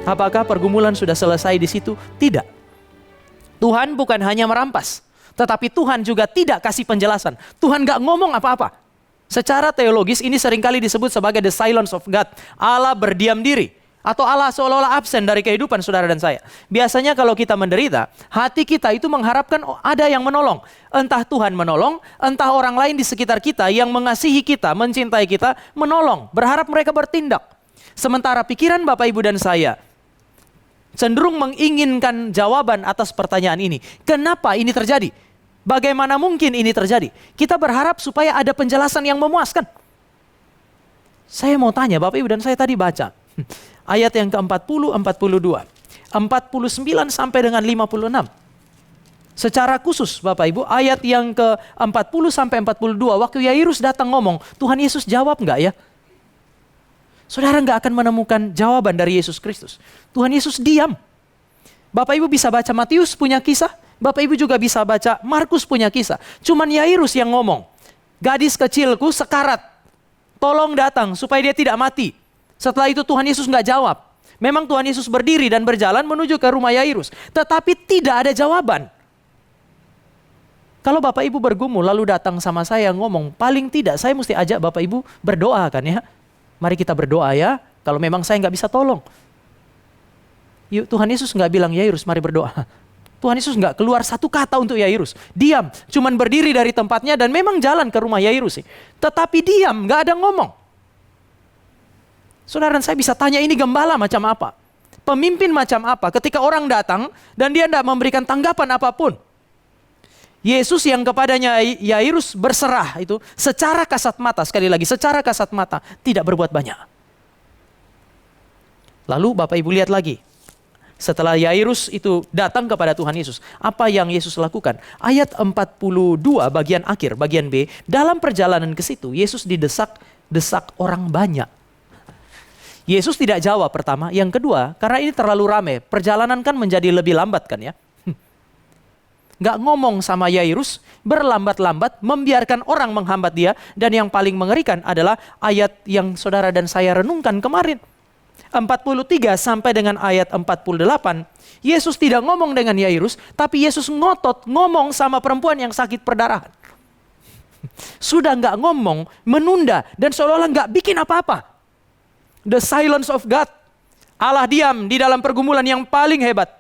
Apakah pergumulan sudah selesai di situ? Tidak. Tuhan bukan hanya merampas, tetapi Tuhan juga tidak kasih penjelasan. Tuhan gak ngomong apa-apa. Secara teologis ini seringkali disebut sebagai the silence of God. Allah berdiam diri. Atau Allah seolah-olah absen dari kehidupan saudara dan saya. Biasanya kalau kita menderita, hati kita itu mengharapkan ada yang menolong. Entah Tuhan menolong, entah orang lain di sekitar kita yang mengasihi kita, mencintai kita, menolong. Berharap mereka bertindak. Sementara pikiran Bapak Ibu dan saya cenderung menginginkan jawaban atas pertanyaan ini. Kenapa ini terjadi? Bagaimana mungkin ini terjadi? Kita berharap supaya ada penjelasan yang memuaskan. Saya mau tanya, Bapak Ibu dan saya tadi baca ayat yang ke-40, 42, 49 sampai dengan 56. Secara khusus Bapak Ibu, ayat yang ke-40 sampai 42, waktu Yairus datang ngomong, Tuhan Yesus jawab enggak ya? Saudara enggak akan menemukan jawaban dari Yesus Kristus. Tuhan Yesus diam. Bapak Ibu bisa baca Matius punya kisah, Bapak Ibu juga bisa baca Markus punya kisah. Cuman Yairus yang ngomong, gadis kecilku sekarat, tolong datang supaya dia tidak mati. Setelah itu Tuhan Yesus nggak jawab. Memang Tuhan Yesus berdiri dan berjalan menuju ke rumah Yairus. Tetapi tidak ada jawaban. Kalau Bapak Ibu bergumul lalu datang sama saya ngomong, paling tidak saya mesti ajak Bapak Ibu berdoa kan ya. Mari kita berdoa ya, kalau memang saya nggak bisa tolong. Yuk, Tuhan Yesus nggak bilang Yairus mari berdoa. Tuhan Yesus nggak keluar satu kata untuk Yairus. Diam, cuman berdiri dari tempatnya dan memang jalan ke rumah Yairus. Tetapi diam, nggak ada ngomong. Saudara dan saya bisa tanya ini gembala macam apa? Pemimpin macam apa ketika orang datang dan dia tidak memberikan tanggapan apapun? Yesus yang kepadanya Yairus berserah itu secara kasat mata, sekali lagi secara kasat mata tidak berbuat banyak. Lalu Bapak Ibu lihat lagi. Setelah Yairus itu datang kepada Tuhan Yesus, apa yang Yesus lakukan? Ayat 42 bagian akhir, bagian B, dalam perjalanan ke situ Yesus didesak orang banyak. Yesus tidak jawab pertama, yang kedua, karena ini terlalu ramai, perjalanan kan menjadi lebih lambat kan ya. Nggak ngomong sama Yairus, berlambat-lambat, membiarkan orang menghambat dia, dan yang paling mengerikan adalah ayat yang saudara dan saya renungkan kemarin. 43 sampai dengan ayat 48, Yesus tidak ngomong dengan Yairus, tapi Yesus ngotot ngomong sama perempuan yang sakit perdarahan. Sudah nggak ngomong, menunda, dan seolah-olah nggak bikin apa-apa. The silence of God. Allah diam di dalam pergumulan yang paling hebat.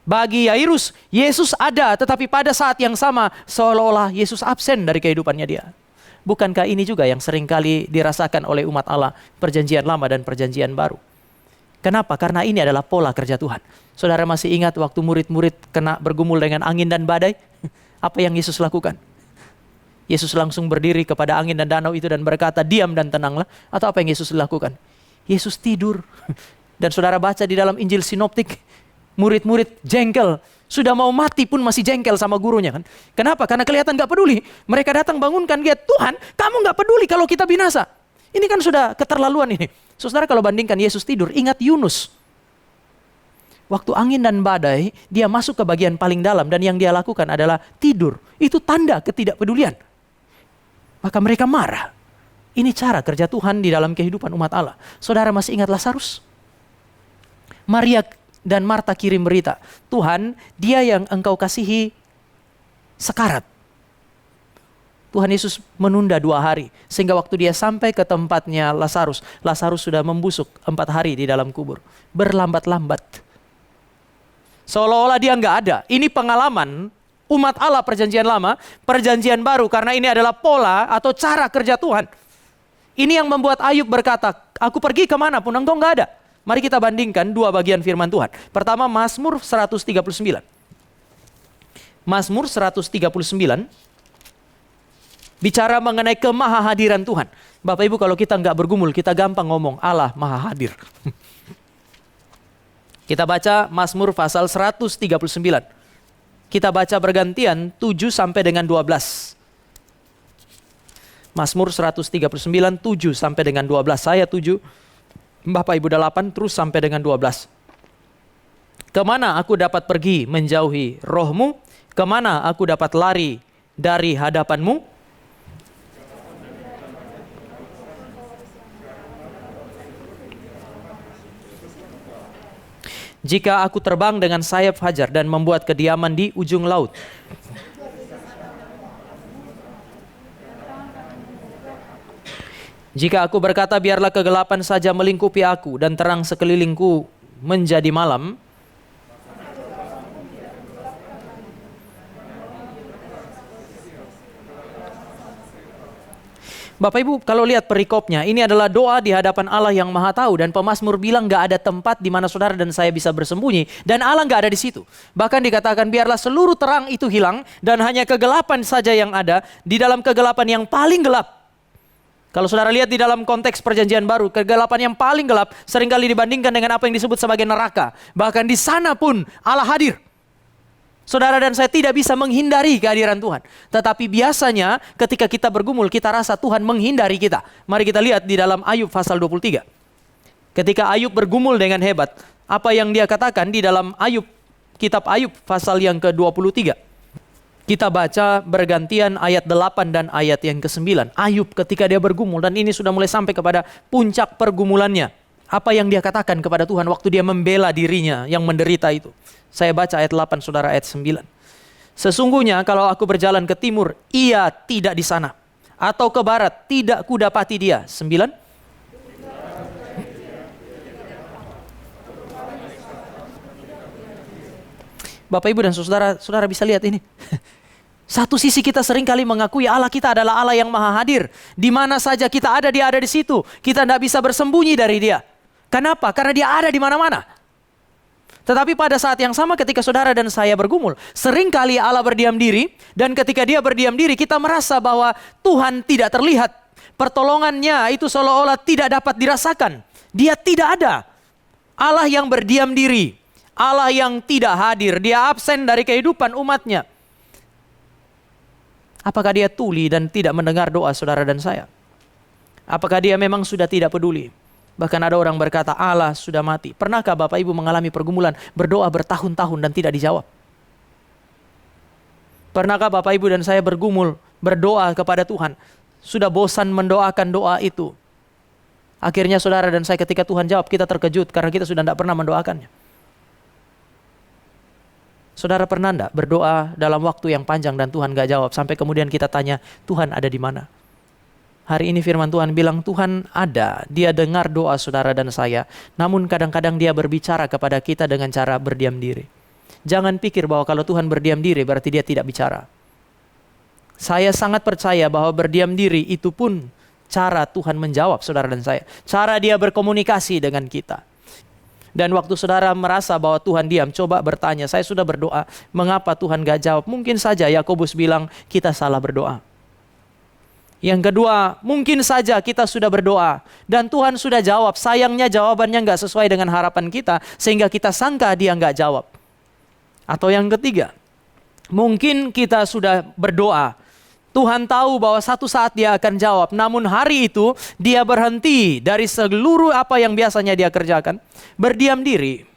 Bagi Yairus, Yesus ada, tetapi pada saat yang sama seolah-olah Yesus absen dari kehidupannya dia. Bukankah ini juga yang seringkali dirasakan oleh umat Allah, perjanjian lama dan perjanjian baru? Kenapa? Karena ini adalah pola kerja Tuhan. Saudara masih ingat waktu murid-murid kena bergumul dengan angin dan badai? Apa yang Yesus lakukan? Yesus langsung berdiri kepada angin dan danau itu dan berkata, diam dan tenanglah. Atau apa yang Yesus lakukan? Yesus tidur. Dan saudara baca di dalam Injil Sinoptik, murid-murid jengkel. Sudah mau mati pun masih jengkel sama gurunya kan. Kenapa? Karena kelihatan gak peduli. Mereka datang bangunkan dia, Tuhan kamu gak peduli kalau kita binasa. Ini kan sudah keterlaluan ini. Saudara kalau bandingkan Yesus tidur, ingat Yunus. Waktu angin dan badai, dia masuk ke bagian paling dalam dan yang dia lakukan adalah tidur. Itu tanda ketidakpedulian. Maka mereka marah. Ini cara kerja Tuhan di dalam kehidupan umat Allah. Saudara masih ingat Lazarus? Maria dan Marta kirim berita, Tuhan, dia yang engkau kasihi sekarat. Tuhan Yesus menunda 2 hari. Sehingga waktu dia sampai ke tempatnya Lazarus, Lazarus sudah membusuk 4 hari di dalam kubur. Berlambat-lambat. Seolah-olah dia nggak ada. Ini pengalaman umat Allah perjanjian lama, perjanjian baru, karena ini adalah pola atau cara kerja Tuhan. Ini yang membuat Ayub berkata, aku pergi kemanapun engkau nggak ada. Mari kita bandingkan 2 bagian firman Tuhan. Pertama Mazmur 139. Mazmur 139 bicara mengenai kemahahadiran Tuhan. Bapak Ibu kalau kita nggak bergumul, kita gampang ngomong Allah maha hadir. Kita baca Mazmur pasal 139. Kita baca bergantian 7 sampai dengan 12. Mazmur 139, 7 sampai dengan 12. Saya 7, Bapak Ibu 8, terus sampai dengan 12. Kemana aku dapat pergi menjauhi rohmu? Kemana aku dapat lari dari hadapanmu? Jika aku terbang dengan sayap fajar dan membuat kediaman di ujung laut. Jika aku berkata biarlah kegelapan saja melingkupi aku dan terang sekelilingku menjadi malam. Bapak Ibu, kalau lihat perikopnya, ini adalah doa di hadapan Allah yang Maha Tahu, dan pemazmur bilang gak ada tempat di mana saudara dan saya bisa bersembunyi, dan Allah gak ada di situ. Bahkan dikatakan biarlah seluruh terang itu hilang dan hanya kegelapan saja yang ada, di dalam kegelapan yang paling gelap. Kalau saudara lihat di dalam konteks perjanjian baru, kegelapan yang paling gelap seringkali dibandingkan dengan apa yang disebut sebagai neraka. Bahkan di sana pun Allah hadir. Saudara dan saya tidak bisa menghindari kehadiran Tuhan. Tetapi biasanya ketika kita bergumul, kita rasa Tuhan menghindari kita. Mari kita lihat di dalam Ayub pasal 23. Ketika Ayub bergumul dengan hebat, apa yang dia katakan di dalam Ayub, kitab Ayub pasal yang ke-23. Kita baca bergantian ayat 8 dan ayat yang ke-9. Ayub ketika dia bergumul, dan ini sudah mulai sampai kepada puncak pergumulannya. Apa yang dia katakan kepada Tuhan waktu dia membela dirinya yang menderita itu. Saya baca ayat 8, saudara, ayat 9. Sesungguhnya kalau aku berjalan ke timur, ia tidak di sana. Atau ke barat, tidak kudapati dia. 9. Bapak, Ibu, dan saudara, saudara bisa lihat ini. Satu sisi kita seringkali mengakui Allah kita adalah Allah yang maha hadir. Di mana saja kita ada, dia ada di situ. Kita tidak bisa bersembunyi dari dia. Kenapa? Karena dia ada di mana-mana. Tetapi pada saat yang sama ketika saudara dan saya bergumul, seringkali Allah berdiam diri, dan ketika dia berdiam diri kita merasa bahwa Tuhan tidak terlihat. Pertolongannya itu seolah-olah tidak dapat dirasakan. Dia tidak ada. Allah yang berdiam diri. Allah yang tidak hadir. Dia absen dari kehidupan umatnya. Apakah dia tuli dan tidak mendengar doa saudara dan saya? Apakah dia memang sudah tidak peduli? Bahkan ada orang berkata Allah sudah mati. Pernahkah Bapak Ibu mengalami pergumulan, berdoa bertahun-tahun dan tidak dijawab? Pernahkah Bapak Ibu dan saya bergumul, berdoa kepada Tuhan, sudah bosan mendoakan doa itu? Akhirnya saudara dan saya ketika Tuhan jawab, kita terkejut karena kita sudah tidak pernah mendoakannya. Saudara pernah enggak berdoa dalam waktu yang panjang dan Tuhan gak jawab, sampai kemudian kita tanya, Tuhan ada di mana? Hari ini firman Tuhan bilang Tuhan ada, dia dengar doa saudara dan saya. Namun kadang-kadang dia berbicara kepada kita dengan cara berdiam diri. Jangan pikir bahwa kalau Tuhan berdiam diri berarti dia tidak bicara. Saya sangat percaya bahwa berdiam diri itu pun cara Tuhan menjawab saudara dan saya. Cara dia berkomunikasi dengan kita. Dan waktu saudara merasa bahwa Tuhan diam, coba bertanya, saya sudah berdoa, mengapa Tuhan gak jawab? Mungkin saja Yakobus bilang kita salah berdoa. Yang kedua, mungkin saja kita sudah berdoa dan Tuhan sudah jawab. Sayangnya jawabannya nggak sesuai dengan harapan kita sehingga kita sangka dia nggak jawab. Atau yang ketiga, mungkin kita sudah berdoa. Tuhan tahu bahwa satu saat dia akan jawab. Namun hari itu dia berhenti dari seluruh apa yang biasanya dia kerjakan. Berdiam diri.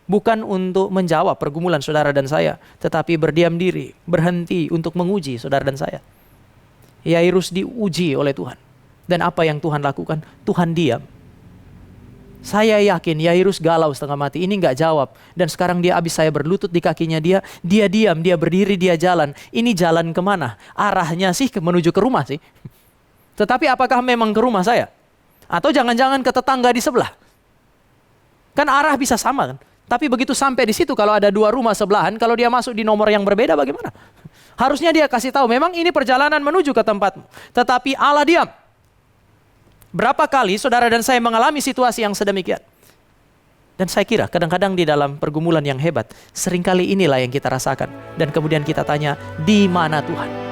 Bukan untuk menjawab pergumulan saudara dan saya. Tetapi berdiam diri. Berhenti untuk menguji saudara dan saya. Yairus diuji oleh Tuhan. Dan apa yang Tuhan lakukan? Tuhan diam. Saya yakin Yairus galau setengah mati. Ini gak jawab. Dan sekarang dia habis saya berlutut di kakinya dia. Dia diam, dia berdiri, dia jalan. Ini jalan kemana? Arahnya sih menuju ke rumah sih. Tetapi apakah memang ke rumah saya? Atau jangan-jangan ke tetangga di sebelah? Kan arah bisa sama kan? Tapi begitu sampai di situ, kalau ada dua rumah sebelahan, kalau dia masuk di nomor yang berbeda bagaimana? Harusnya dia kasih tahu, memang ini perjalanan menuju ke tempatmu. Tetapi Allah diam. Berapa kali saudara dan saya mengalami situasi yang sedemikian? Dan saya kira kadang-kadang di dalam pergumulan yang hebat, seringkali inilah yang kita rasakan. Dan kemudian kita tanya, di mana Tuhan?